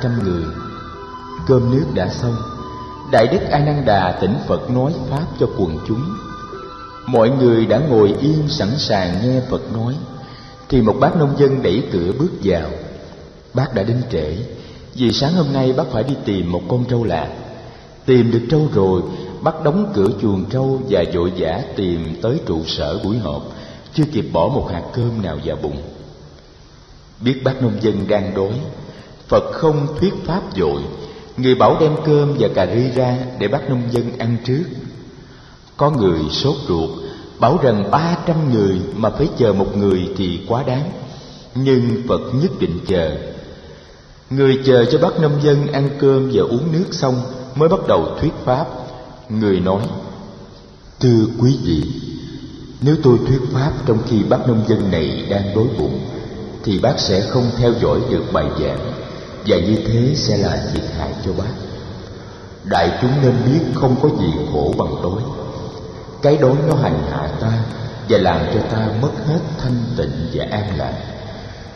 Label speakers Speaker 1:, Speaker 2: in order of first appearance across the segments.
Speaker 1: 300 người. Cơm nước đã xong, Đại Đức A Nan Đà thỉnh Phật nói pháp cho quần chúng. Mọi người đã ngồi yên sẵn sàng nghe Phật nói, thì một bác nông dân đẩy cửa bước vào. Bác đã đến trễ, vì sáng hôm nay bác phải đi tìm một con trâu lạc. Tìm được trâu rồi, bác đóng cửa chuồng trâu và vội vã tìm tới trụ sở buổi họp, chưa kịp bỏ một hạt cơm nào vào bụng. Biết bác nông dân đang đói, Phật không thuyết pháp vội, người bảo đem cơm và cà ri ra để bác nông dân ăn trước. Có người sốt ruột, bảo rằng 300 người mà phải chờ một người thì quá đáng, nhưng Phật nhất định chờ. Người chờ cho bác nông dân ăn cơm và uống nước xong mới bắt đầu thuyết pháp. Người nói: thưa quý vị, nếu tôi thuyết pháp trong khi bác nông dân này đang đói bụng thì bác sẽ không theo dõi được bài giảng, và như thế sẽ là thiệt hại cho bác. Đại chúng nên biết không có gì khổ bằng đói. Cái đói nó hành hạ ta và làm cho ta mất hết thanh tịnh và an lạc.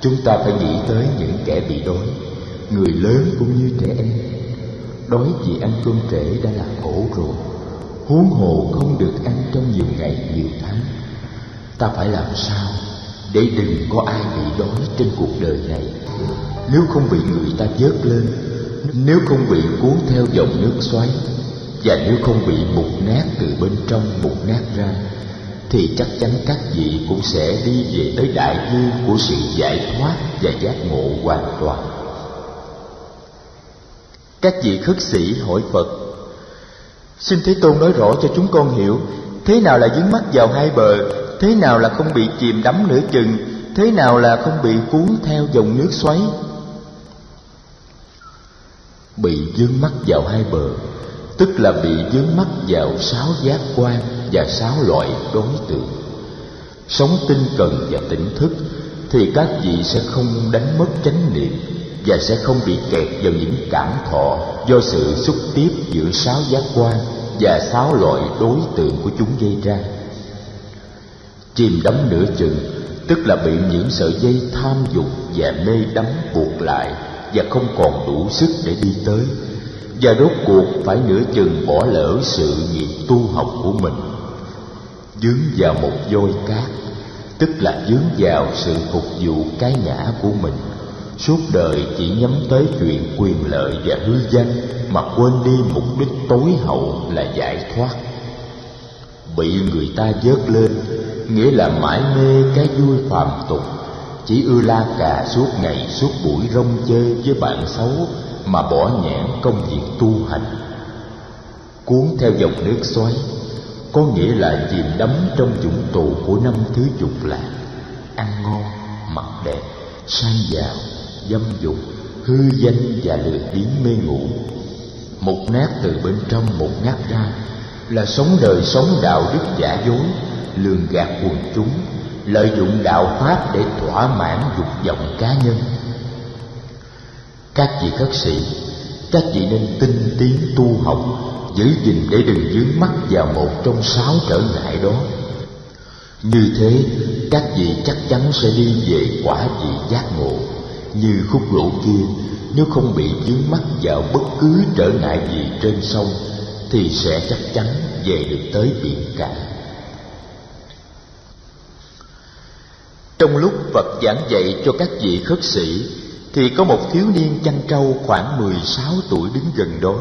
Speaker 1: Chúng ta phải nghĩ tới những kẻ bị đói, người lớn cũng như trẻ em. Đói vì ăn cơm trễ đã là khổ rồi, huống hồ không được ăn trong nhiều ngày nhiều tháng. Ta phải làm sao để đừng có ai bị đói trên cuộc đời này? Nếu không bị người ta vớt lên, nếu không bị cuốn theo dòng nước xoáy, và nếu không bị mục nát từ bên trong mục nát ra, thì chắc chắn các vị cũng sẽ đi về tới đại dương của sự giải thoát và giác ngộ hoàn toàn. Các vị khất sĩ hỏi Phật: xin Thế Tôn nói rõ cho chúng con hiểu, thế nào là vướng mắc vào hai bờ, thế nào là không bị chìm đắm nửa chừng, thế nào là không bị cuốn theo dòng nước xoáy. Bị vướng mắc vào hai bờ tức là bị vướng mắc vào 6 giác quan và 6 loại đối tượng. Sống tinh cần và tỉnh thức thì các vị sẽ không đánh mất chánh niệm và sẽ không bị kẹt vào những cảm thọ do sự xúc tiếp giữa 6 giác quan và 6 loại đối tượng của chúng gây ra. Chìm đắm nửa chừng tức là bị những sợi dây tham dục và mê đắm buộc lại và không còn đủ sức để đi tới, và rốt cuộc phải nửa chừng bỏ lỡ sự nghiệp tu học của mình. Dướng vào một vôi cát tức là dướng vào sự phục vụ cái ngã của mình, suốt đời chỉ nhắm tới chuyện quyền lợi và hư danh mà quên đi mục đích tối hậu là giải thoát. Bị người ta vớt lên nghĩa là mãi mê cái vui phàm tục, chỉ ưa la cà suốt ngày suốt buổi rong chơi với bạn xấu mà bỏ nhãn công việc tu hành. Cuốn theo dòng nước xoáy có nghĩa là chìm đắm trong vũng tù của 5 thứ dục lạc: ăn ngon, mặc đẹp, sang giàu, dâm dục, hư danh và lười biếng mê ngủ. Mục nát từ bên trong mục nát ra là sống đời sống đạo đức giả dối, lường gạt quần chúng, lợi dụng đạo pháp để thỏa mãn dục vọng cá nhân. Các vị khất sĩ, các vị nên tinh tiến tu học, giữ gìn để đừng vướng mắc vào một trong 6 trở ngại đó. Như thế, các vị chắc chắn sẽ đi về quả vị giác ngộ. Như khúc gỗ kia, nếu không bị vướng mắc vào bất cứ trở ngại gì trên sông, thì sẽ chắc chắn về được tới biển cả. Trong lúc Phật giảng dạy cho các vị khất sĩ, thì có một thiếu niên chăn trâu khoảng 16 tuổi đứng gần đó.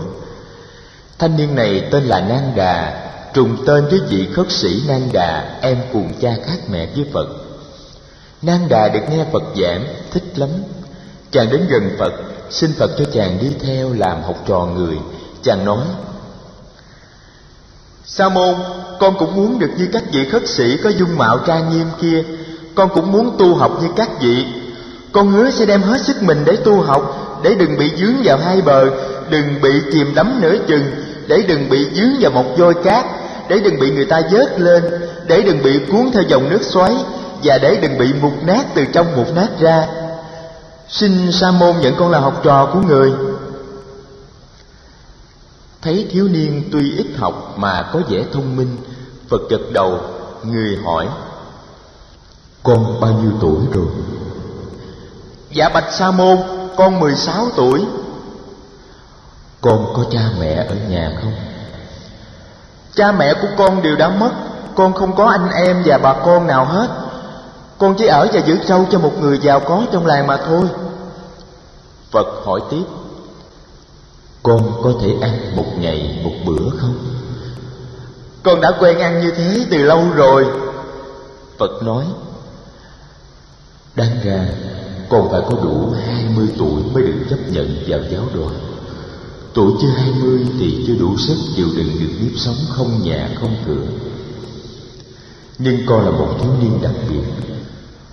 Speaker 1: Thanh niên này tên là Nan Đà, trùng tên với vị khất sĩ Nan Đà, em cùng cha khác mẹ với Phật. Nan Đà được nghe Phật giảng thích lắm. Chàng đến gần Phật, xin Phật cho chàng đi theo làm học trò người. Chàng nói: Sa môn, con cũng muốn được như các vị khất sĩ có dung mạo trang nghiêm kia. Con cũng muốn tu học như các vị. Con hứa sẽ đem hết sức mình để tu học, để đừng bị vướng vào hai bờ, đừng bị chìm đắm nửa chừng, để đừng bị vướng vào một vôi cát, để đừng bị người ta vớt lên, để đừng bị cuốn theo dòng nước xoáy, và để đừng bị mục nát từ trong mục nát ra. Xin Sa môn nhận con là học trò của người. Thấy thiếu niên tuy ít học mà có vẻ thông minh, Phật gật đầu. Người hỏi: Con bao nhiêu tuổi rồi? Dạ bạch Sa môn, con 16 tuổi. Con có cha mẹ ở nhà không?
Speaker 2: Cha mẹ của con đều đã mất. Con không có anh em và bà con nào hết. Con chỉ ở và giữ trâu cho một người giàu có trong làng mà thôi.
Speaker 1: Phật hỏi tiếp: con có thể ăn một ngày một bữa không?
Speaker 2: Con đã quen ăn như thế từ lâu rồi.
Speaker 1: Phật nói: đáng ra con phải có đủ 20 tuổi mới được chấp nhận vào giáo đoàn. Tuổi chưa 20 thì chưa đủ sức chịu đựng được kiếp sống không nhà không cửa. Nhưng con là một thiếu niên đặc biệt.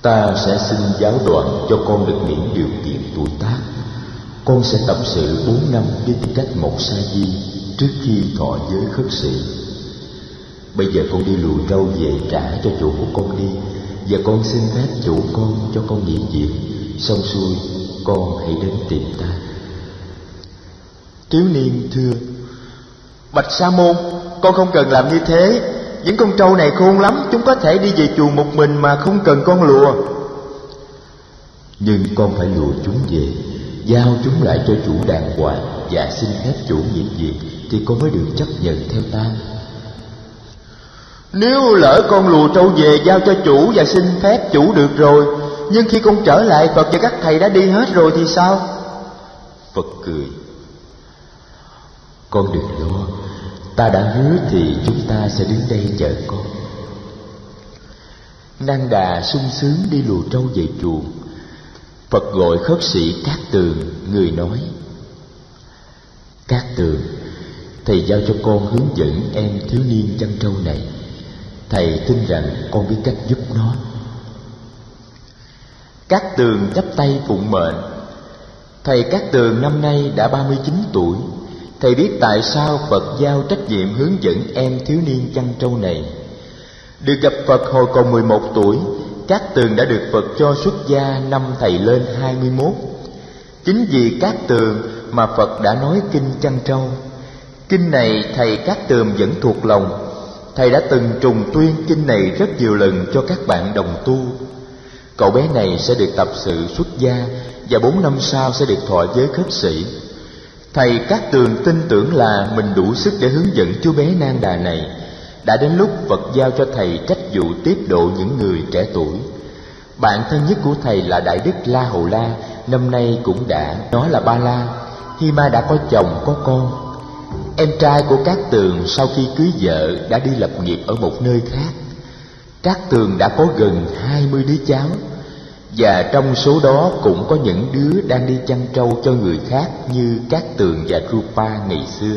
Speaker 1: Ta sẽ xin giáo đoàn cho con được miễn điều kiện tuổi tác. Con sẽ tập sự 4 năm với tư cách một sa di trước khi thọ giới khất sĩ. Bây giờ con đi lùa trâu về trả cho chủ của con đi, và con xin phép chủ con cho con nghỉ việc. Xong xuôi con hãy đến tìm ta.
Speaker 2: Thiếu niên thưa: bạch sa môn, con không cần làm như thế. Những con trâu này khôn lắm, chúng có thể đi về chùa một mình mà không cần con lùa.
Speaker 1: Nhưng con phải lùa chúng về, giao chúng lại cho chủ đàng hoàng, và xin phép chủ nghỉ việc thì con mới được chấp nhận theo ta.
Speaker 2: Nếu lỡ con lùa trâu về giao cho chủ và xin phép chủ được rồi, nhưng khi con trở lại Phật và các thầy đã đi hết rồi thì sao?
Speaker 1: Phật cười: con đừng lo, ta đã hứa thì chúng ta sẽ đứng đây chờ con.
Speaker 2: Nang Đà sung sướng đi lùa trâu về chùa.
Speaker 1: Phật gọi khất sĩ Cát Tường, người nói: Cát Tường, thầy giao cho con hướng dẫn em thiếu niên chăn trâu này. Thầy tin rằng con biết cách giúp nó.
Speaker 2: Cát Tường chắp tay phụng mệnh. Thầy Cát Tường năm nay đã 39 tuổi. Thầy biết tại sao Phật giao trách nhiệm hướng dẫn em thiếu niên chăn trâu này. Được gặp Phật hồi còn 11 tuổi, Cát Tường đã được Phật cho xuất gia năm thầy lên 21. Chính vì Cát Tường mà Phật đã nói kinh chăn trâu. Kinh này thầy Cát Tường vẫn thuộc lòng. Thầy đã từng trùng tuyên kinh này rất nhiều lần cho các bạn đồng tu. Cậu bé này sẽ được tập sự xuất gia, và 4 năm sau sẽ được thọ giới khất sĩ. Thầy Cát Tường tin tưởng là mình đủ sức để hướng dẫn chú bé Nang Đà này. Đã đến lúc Phật giao cho thầy trách vụ tiếp độ những người trẻ tuổi. Bạn thân nhất của thầy là Đại Đức La Hầu La, năm nay cũng đã, nó là Ba La. Hi Ma đã có chồng có con. Em trai của Cát Tường sau khi cưới vợ đã đi lập nghiệp ở một nơi khác. Cát Tường đã có gần 20 đứa cháu, và trong số đó cũng có những đứa đang đi chăn trâu cho người khác như Cát Tường và Rupa ngày xưa.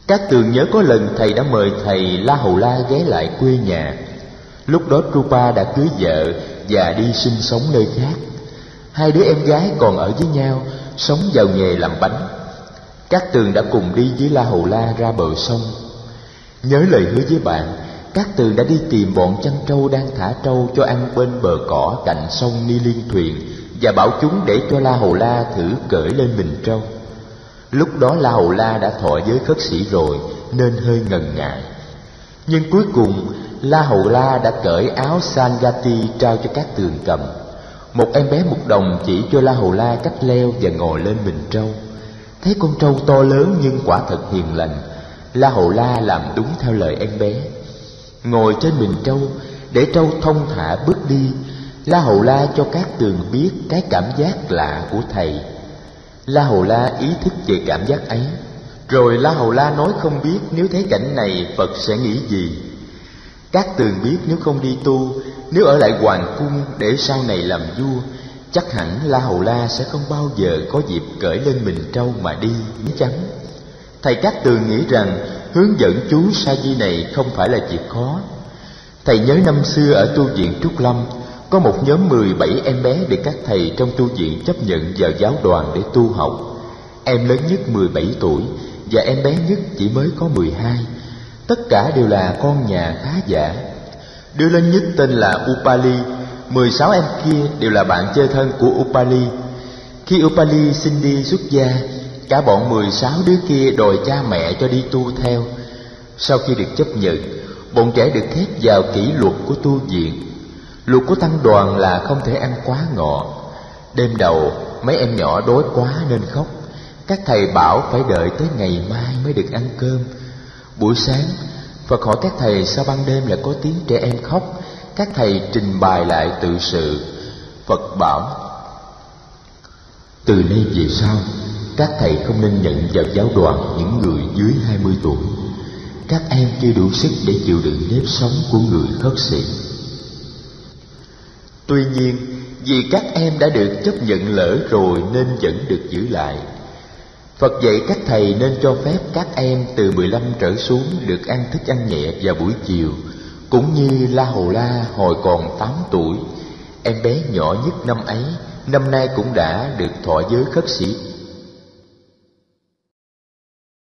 Speaker 2: Cát Tường nhớ có lần thầy đã mời thầy La Hầu La ghé lại quê nhà. Lúc đó Rupa đã cưới vợ và đi sinh sống nơi khác. Hai đứa em gái còn ở với nhau, sống vào nghề làm bánh. Cát Tường đã cùng đi với La Hầu La ra bờ sông. Nhớ lời hứa với bạn, Cát Tường đã đi tìm bọn chăn trâu đang thả trâu cho ăn bên bờ cỏ cạnh sông Ni Liên Thuyền, và bảo chúng để cho La Hầu La thử cởi lên mình trâu. Lúc đó La Hầu La đã thọ giới khất sĩ rồi nên hơi ngần ngại. Nhưng cuối cùng La Hầu La đã cởi áo Sangati trao cho Cát Tường cầm. Một em bé Mục Đồng chỉ cho La Hầu La cách leo và ngồi lên mình trâu. Thấy con trâu to lớn nhưng quả thật hiền lành, La Hầu La làm đúng theo lời em bé. Ngồi trên mình trâu, để trâu thông thả bước đi, La Hầu La cho Cát Tường biết cái cảm giác lạ của thầy. La Hầu La ý thức về cảm giác ấy. Rồi La Hầu La nói không biết nếu thấy cảnh này Phật sẽ nghĩ gì. Cát Tường biết nếu không đi tu, nếu ở lại hoàng cung để sau này làm vua, chắc hẳn La Hầu La sẽ không bao giờ có dịp cởi lên mình trâu mà đi chắn. Thầy Cát Tường nghĩ rằng hướng dẫn chú Sa Di này không phải là việc khó. Thầy nhớ năm xưa ở tu viện Trúc Lâm, có một nhóm 17 em bé được các thầy trong tu viện chấp nhận vào giáo đoàn để tu học. Em lớn nhất 17 tuổi và em bé nhất chỉ mới có 12. Tất cả đều là con nhà khá giả. Đứa lớn nhất tên là Upali, 16 em kia đều là bạn chơi thân của Upali. Khi Upali xin đi xuất gia, cả bọn 16 đứa kia đòi cha mẹ cho đi tu theo. Sau khi được chấp nhận, bọn trẻ được khép vào kỷ luật của tu viện. Luật của tăng đoàn là không thể ăn quá ngọ. Đêm đầu mấy em nhỏ đói quá nên khóc, Các thầy bảo phải đợi tới ngày mai mới được ăn cơm. Buổi sáng, Phật hỏi các thầy sao ban đêm lại có tiếng trẻ em khóc. Các thầy trình bày lại tự sự. Phật bảo: từ nay về sau, các thầy không nên nhận vào giáo đoàn những người dưới 20 tuổi. Các em chưa đủ sức để chịu đựng nếp sống của người khất sĩ. Tuy nhiên, vì các em đã được chấp nhận lỡ rồi nên vẫn được giữ lại. Phật dạy các thầy nên cho phép các em từ 15 trở xuống được ăn thức ăn nhẹ vào buổi chiều, cũng như La Hầu La hồi còn 8 tuổi. Em bé nhỏ nhất năm ấy, năm nay cũng đã được thọ giới khất sĩ